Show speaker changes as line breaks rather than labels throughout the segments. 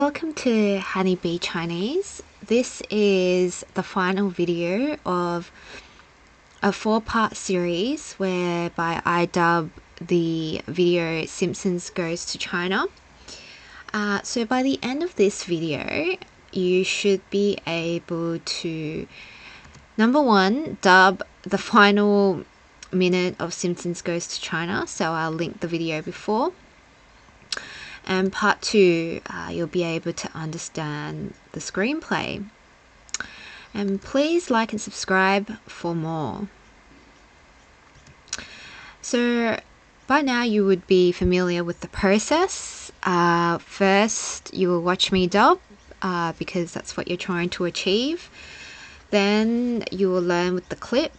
welcome to Honeybee Chinese. This is the final video of a 4-part series whereby I dub the video Simpsons Goes to China. So by the end of this video, you should be able to, number one, dub the final minute of Simpsons Goes to China. So I'll link the video before. And part 2, you'll be able to understand the screenplay. And please like and subscribe for more. So by now you would be familiar with the process. First, you will watch me dub because that's what you're trying to achieve. Then you will learn with the clip.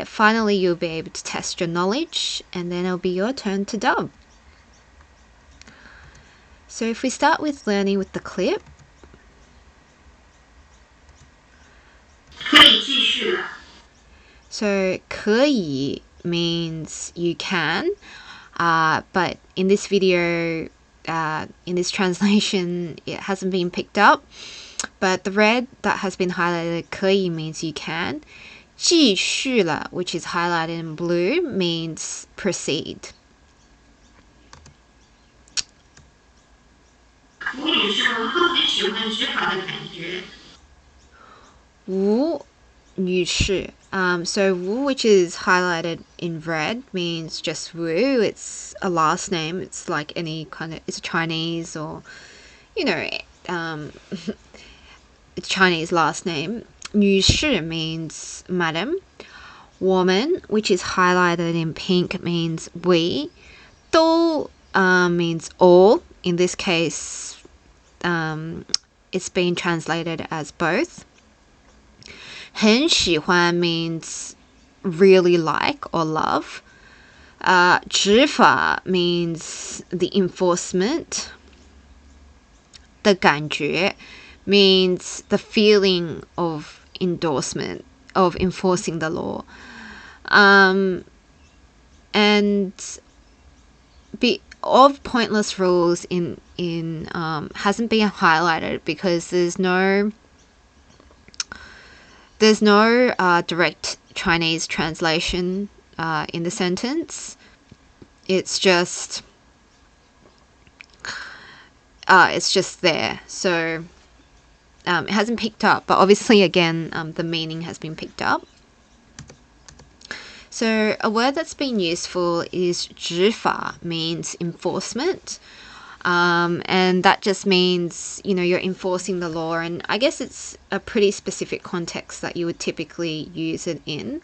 Finally, you'll be able to test your knowledge, and then it'll be your turn to dub. So if we start with learning with the clip. So 可以 means you can, but in this video, in this translation, it hasn't been picked up. But the red that has been highlighted, 可以 means you can. 继续了, which is highlighted in blue, means proceed. 吴女士们都很喜欢执法的感觉。吴女士, so Wu, which is highlighted in red, means just Wu. It's a last name. It's like any kind of, it's a Chinese or, it's Chinese last name. 女士 means madam. Woman, which is highlighted in pink, means we. 都 means all. In this case, it's been translated as both. 很喜欢 means really like or love. 执法 means the enforcement. 的感觉 means the feeling of endorsement, of enforcing the law. And of pointless rules in hasn't been highlighted because there's no direct Chinese translation in the sentence. It's just there. So it hasn't picked up, but obviously again the meaning has been picked up. So a word that's been useful is 执法, means enforcement, and that just means you're enforcing the law, and I guess it's a pretty specific context that you would typically use it in.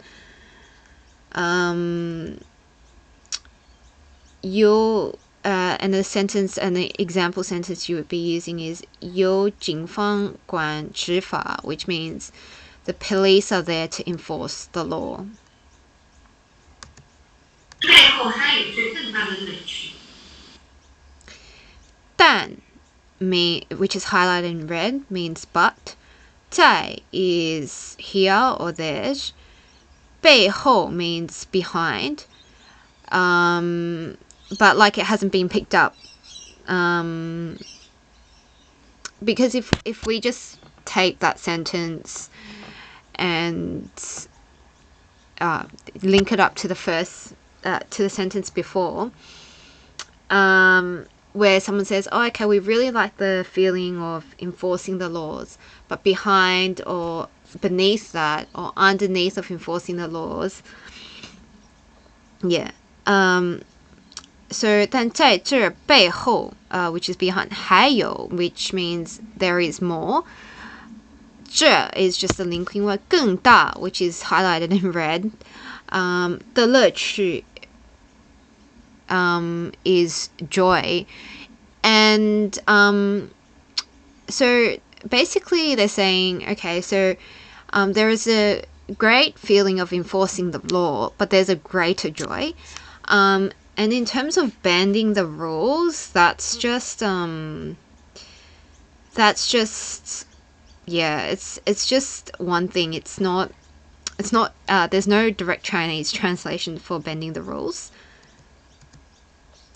And the sentence and the example sentence you would be using is 由警方管执法, which means the police are there to enforce the law. 背后还有着更大的乐趣。但 which is highlighted in red, means but. 在 is here or there. 背后 means behind. But like it hasn't been picked up. Because if we just take that sentence and link it up to the first to the sentence before, where someone says, oh, okay, we really like the feeling of enforcing the laws, but behind or beneath that or underneath of enforcing the laws, so 但在这背后 which is behind, 还有 which means there is more. 这 is just the linking word. 更大 which is highlighted in red. 的乐趣 is joy. And so basically they're saying, okay, so there is a great feeling of enforcing the law, but there's a greater joy. And in terms of bending the rules, that's just it's just one thing. It's not there's no direct Chinese translation for bending the rules.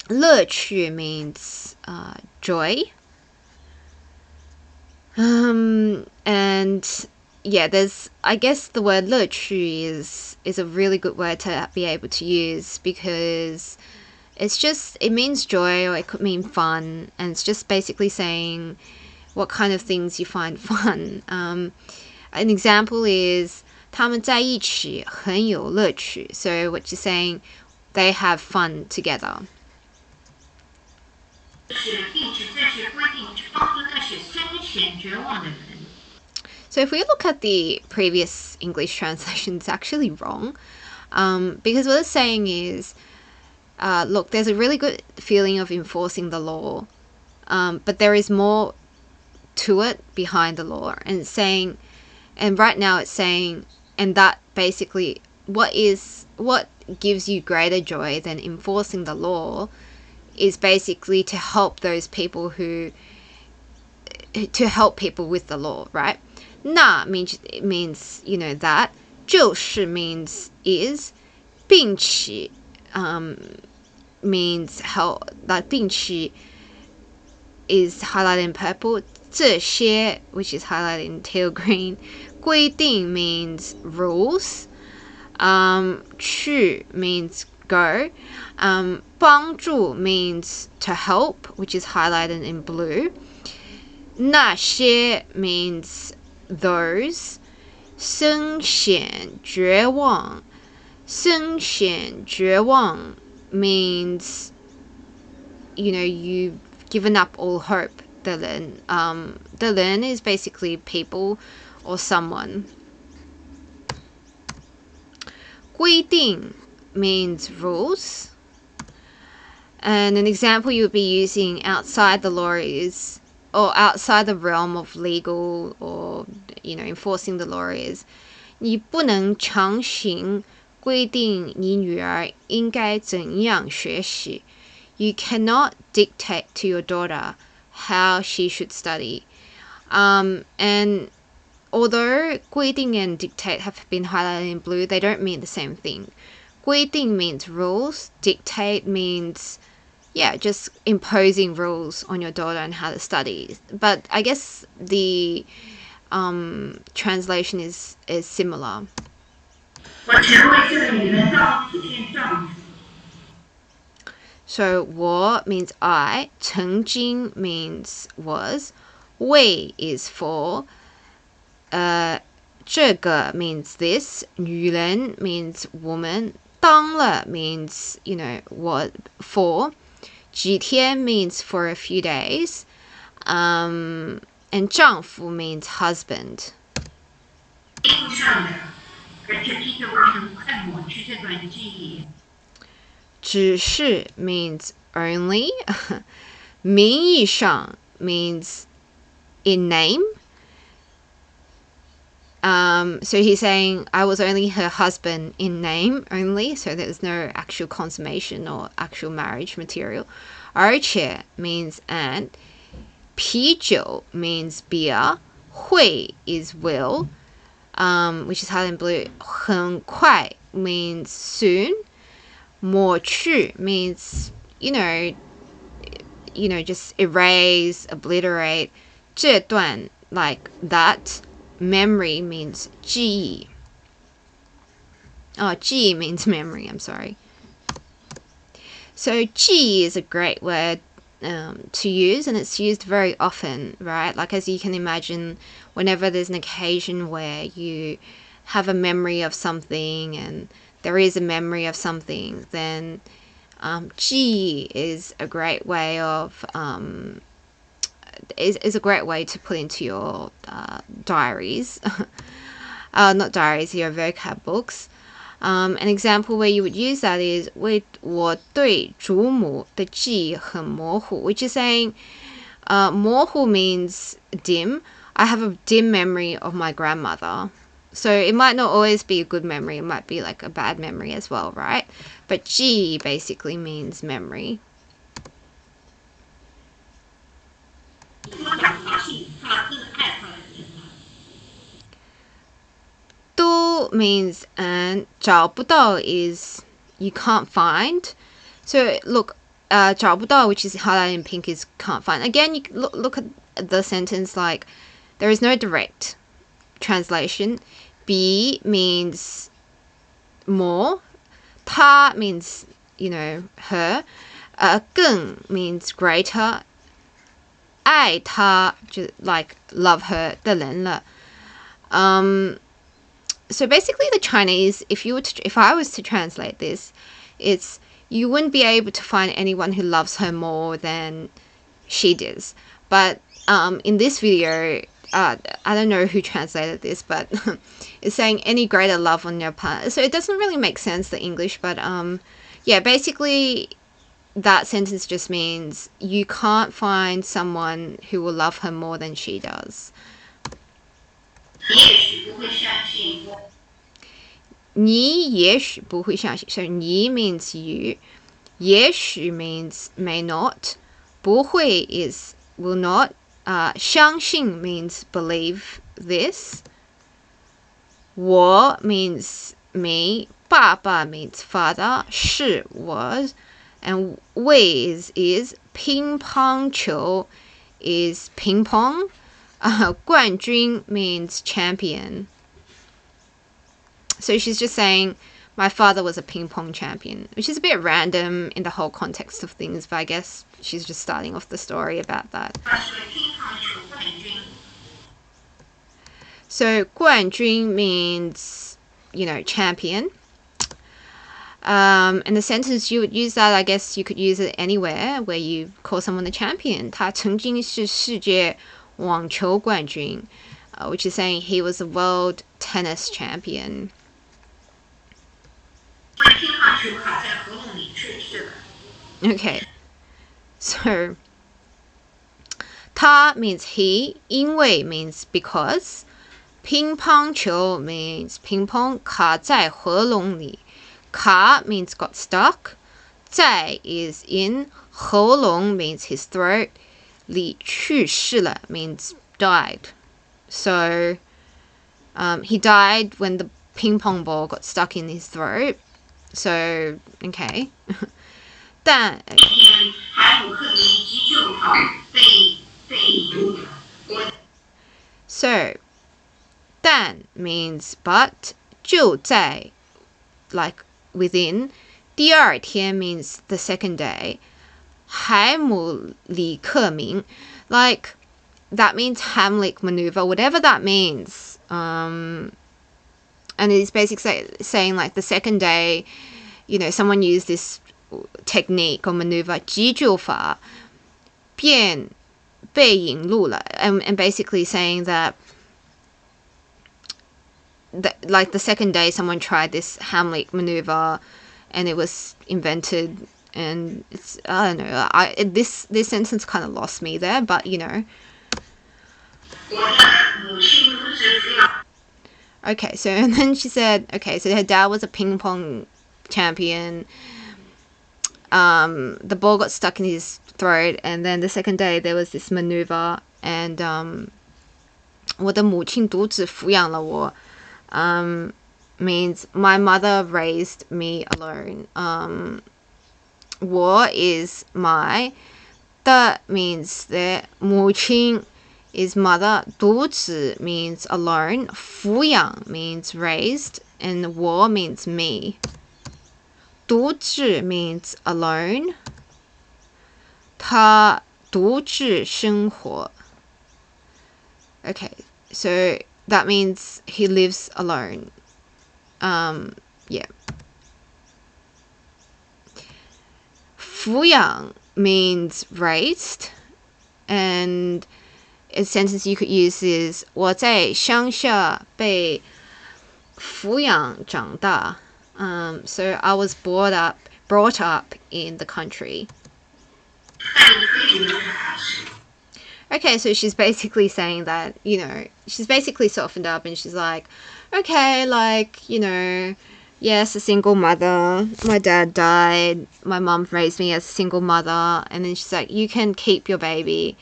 乐趣 means joy. And yeah, I guess the word 乐趣 is a really good word to be able to use because it means joy, or it could mean fun, and it's just basically saying what kind of things you find fun. An example is 他们在一起很有乐趣. So what you're saying, they have fun together. So if we look at the previous English translation, it's actually wrong. Because what it's saying is, look, there's a really good feeling of enforcing the law, but there is more to it behind the law. And it's saying, and right now it's saying, and that basically, what gives you greater joy than enforcing the law is basically to help those people to help people with the law, right? 那 means that. 就是 means is. 并且 means how, that 并且 is highlighted in purple. 这些 which is highlighted in teal green. 规定 means rules. 去 means go. 帮助 means to help, which is highlighted in blue. 那些 means those. 深陷绝望 深陷绝望 means you've given up all hope. 的人 the 人 is basically people or someone. 规定 means rules. And an example you would be using outside the law is, or outside the realm of legal or enforcing the law is, 你不能强行规定你女儿应该怎样学习. You cannot dictate to your daughter how she should study. And although 规定 and dictate have been highlighted in blue, they don't mean the same thing. 规定 means rules. Dictate means, just imposing rules on your daughter on how to study. But I guess the translation is similar. So 我 means I. 曾经 means was. 为 is for. 这个 means this. 女人 means woman. 当了 means what for. 几天 means for a few days. And 丈夫 means husband. 只是 means only. 名义上 means in name. So he's saying I was only her husband in name only, so there's no actual consummation or actual marriage material. 而且 means and. 啤酒 means beer. 会 is will, which is highlighted in blue. 很快 means soon. 抹去 means just erase, obliterate. 这段 like that. Memory means 记忆. Oh, 记忆 means memory, I'm sorry. So 记忆 is a great word to use, and it's used very often, right? Like, as you can imagine, whenever there's an occasion where you have a memory of something and there is a memory of something, then 记忆 is a great way of is a great way to put into your diaries. Not diaries, your vocab books. An example where you would use that is 我对祖母的记忆很模糊, which is saying 模糊 means dim. I have a dim memory of my grandmother. So it might not always be a good memory. It might be like a bad memory as well, right? But 记忆 basically means memory. Do means and 找不到 is you can't find. So look, 找不到, which is highlighted in pink, is can't find. Again, you look at the sentence, like there is no direct translation. 比 means more, 他 means, you know, her, 更 means greater, 爱他 just like love her 的人了. So basically the Chinese, if I was to translate this, it's you wouldn't be able to find anyone who loves her more than she does. But in this video, I don't know who translated this, but it's saying any greater love on your part. So it doesn't really make sense, the English, but yeah, basically that sentence just means you can't find someone who will love her more than she does. 你也许不会相信. So 你 means you, 也许 means may not, 不会 is will not, 相信 means believe this, 我 means me, 爸爸 means father, 是 was, and 位 is 乒乓球 is ping pong, 冠军 means champion. So she's just saying my father was a ping pong champion, which is a bit random in the whole context of things, but I guess she's just starting off the story about that. So 冠军 means, you know, champion. And the sentence you would use that, I guess you could use it anywhere where you call someone a champion. 他曾经是世界网球冠军, which is saying he was a world tennis champion. Okay, so 他 means he, 因为 means because, 乒乓球 means ping pong, 卡在喉咙里, 卡 means got stuck, 在 is in, 喉咙 means his throat, 里去世了 means died. So he died when the ping pong ball got stuck in his throat. So, okay. 但 So 但 means but, 就在 like within, 第二天 means the second day, 海姆里克明 like that means Heimlich maneuver, whatever that means. And it's basically saying like the second day, you know, someone used this technique or maneuver, 急救法, 便被引路了, and basically saying that like the second day someone tried this Heimlich maneuver and it was invented, and it's, I don't know, this sentence kind of lost me there, but you know. Okay, so and then she said, okay, so her dad was a ping pong champion. The ball got stuck in his throat, and then the second day there was this maneuver, and 我的母亲独自抚养了我, means my mother raised me alone. 我 is my, 的 means the, 母亲 is mother, 独自 means alone, 抚养 means raised, and 我 means me. 独自 means alone, 他独自生活. Okay, so that means he lives alone. Yeah. 抚养 means raised, and a sentence you could use is 我在乡下被抚养长大. So I was brought up in the country. Okay, so she's basically saying that, you know, she's basically softened up and she's like, okay, like, you know, yes, a single mother. My dad died. My mom raised me as a single mother. And then she's like, you can keep your baby.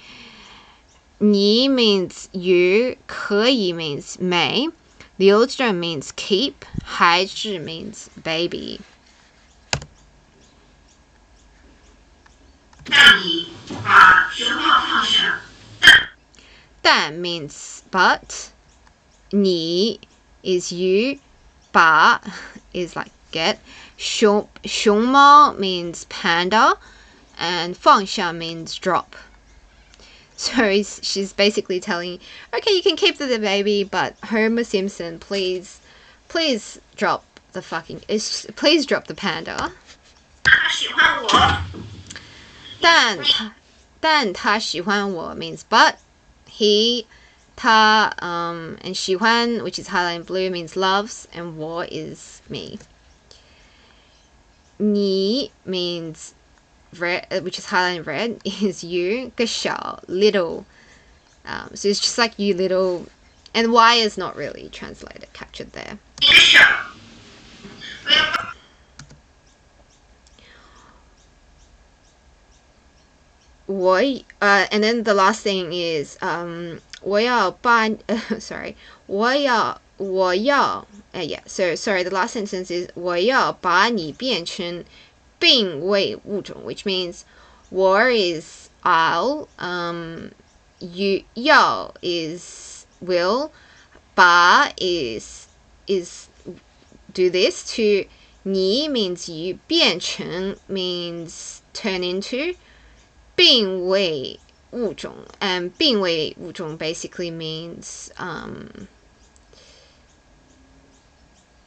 你 means you, 可以 means may, 留着 means keep, 孩子 means baby. 蛋 means but, 你 is you, 把 is like get, 熊猫 means panda, and 放下 means drop. So she's basically telling, okay, you can keep the baby, but Homer Simpson, please drop the please drop the panda. 但他喜欢我 means but, he, 他, and 喜欢, which is highlighted in blue, means loves, and 我 is me. 你 means red, which is highlighted in red, is you. 个小 little, so it's just like you little, and y is not really captured there. And then the last thing is 我要把 sorry 我要 yeah, so sorry, the last sentence is 我要把你变成病危物种, which means 我 is I'll, you 要 is will, 把 is do this, to 你 means you, 变成 means turn into, 病危物种, and 病危物种 basically means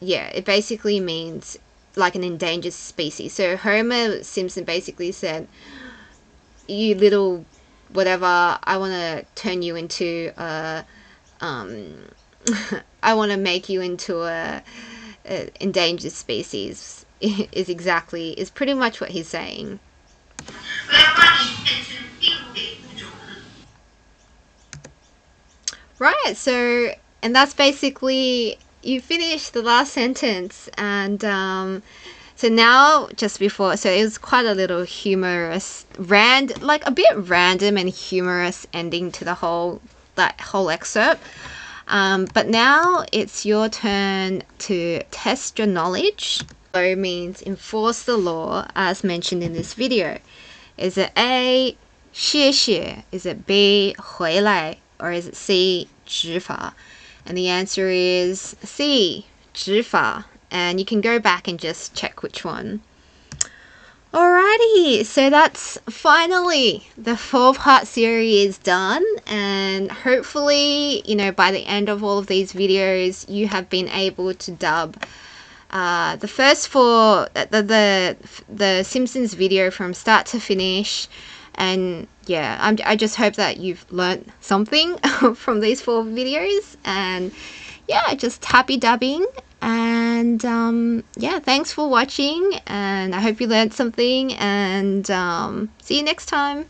yeah, it basically means like an endangered species. So Homer Simpson basically said, you little whatever, I want to turn you into a I want to make you into a endangered species is pretty much what he's saying. Right, so, and that's basically, you finished the last sentence, and so now, just before, so it was quite a little humorous, like a bit random and humorous ending to that whole excerpt. But now it's your turn to test your knowledge. So means enforce the law as mentioned in this video. Is it A, 谢谢? Is it B, 回来? Or is it C, 执法? And the answer is C, 执法. And you can go back and just check which one. Alrighty, so that's finally the 4-part series done, and hopefully, by the end of all of these videos, you have been able to dub the first 4, the Simpsons video from start to finish. And yeah, I just hope that you've learned something from these 4 videos, and yeah, just happy dubbing. And yeah, thanks for watching, and I hope you learned something, and see you next time.